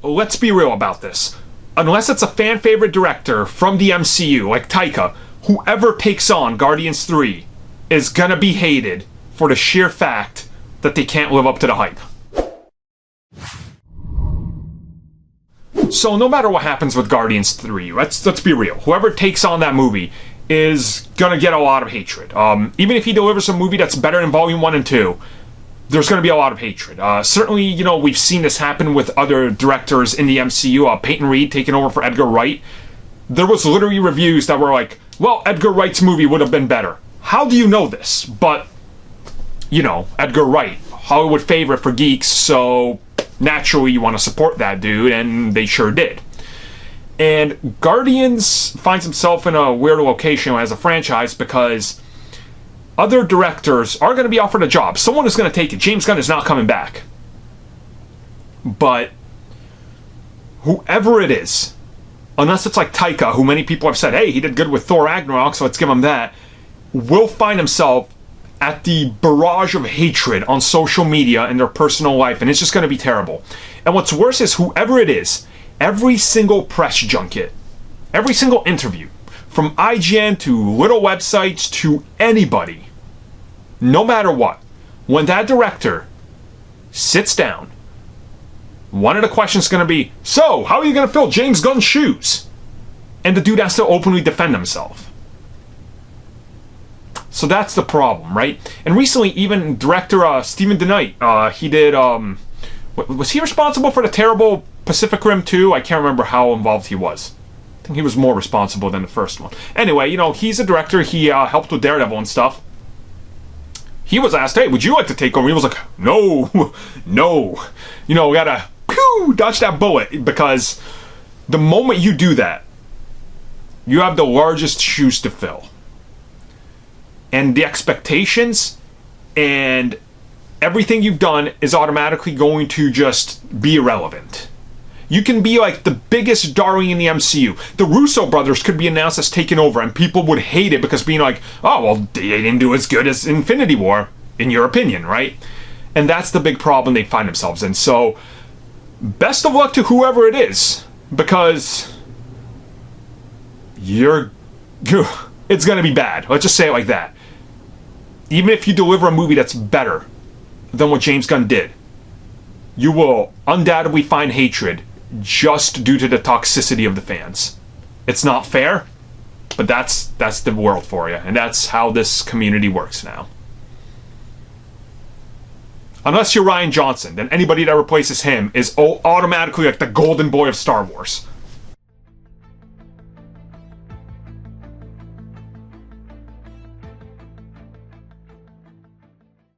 let's be real about this. Unless it's a fan favorite director from the MCU, like Taika, whoever takes on Guardians 3 is gonna be hated for the sheer fact that they can't live up to the hype. So no matter what happens with Guardians 3, let's be real. Whoever takes on that movie is gonna get a lot of hatred. Even if he delivers a movie that's better than Volume 1 and 2, there's gonna be a lot of hatred. Certainly, you know, we've seen this happen with other directors in the MCU. Peyton Reed taking over for Edgar Wright. There was literally reviews that were like, well, Edgar Wright's movie would have been better. How do you know this? But, you know, Edgar Wright, Hollywood favorite for geeks, so naturally you want to support that dude, and they sure did. And Guardians finds himself in a weird location as a franchise because other directors are going to be offered a job. Someone is going to take it. James Gunn is not coming back. But whoever it is, unless it's like Taika, who many people have said, hey, he did good with Thor Ragnarok, so let's give him that, will find himself at the barrage of hatred on social media and their personal life, and it's just going to be terrible. And what's worse is whoever it is, every single press junket, every single interview, from IGN to little websites to anybody, no matter what, when that director sits down, one of the questions is going to be, so, how are you going to fill James Gunn's shoes? And the dude has to openly defend himself. So that's the problem, right? And recently, even director Stephen DeKnight, he did, was he responsible for the terrible Pacific Rim 2? I can't remember how involved he was. I think he was more responsible than the first one. Anyway, you know, he's a director. He helped with Daredevil and stuff. He was asked, hey, would you like to take over? He was like, no, no. You know, we gotta dodge that bullet, because the moment you do that, you have the largest shoes to fill. And the expectations and everything you've done is automatically going to just be irrelevant. You can be like the biggest darling in the MCU. The Russo brothers could be announced as taking over, and people would hate it because being like, oh, well, they didn't do as good as Infinity War, in your opinion, right? And that's the big problem they find themselves in. So, best of luck to whoever it is, because it's going to be bad. Let's just say it like that. Even if you deliver a movie that's better than what James Gunn did, you will undoubtedly find hatred just due to the toxicity of the fans. It's not fair, but that's the world for you, and that's how this community works now. Unless you're Rian Johnson, then anybody that replaces him is automatically like the golden boy of Star Wars.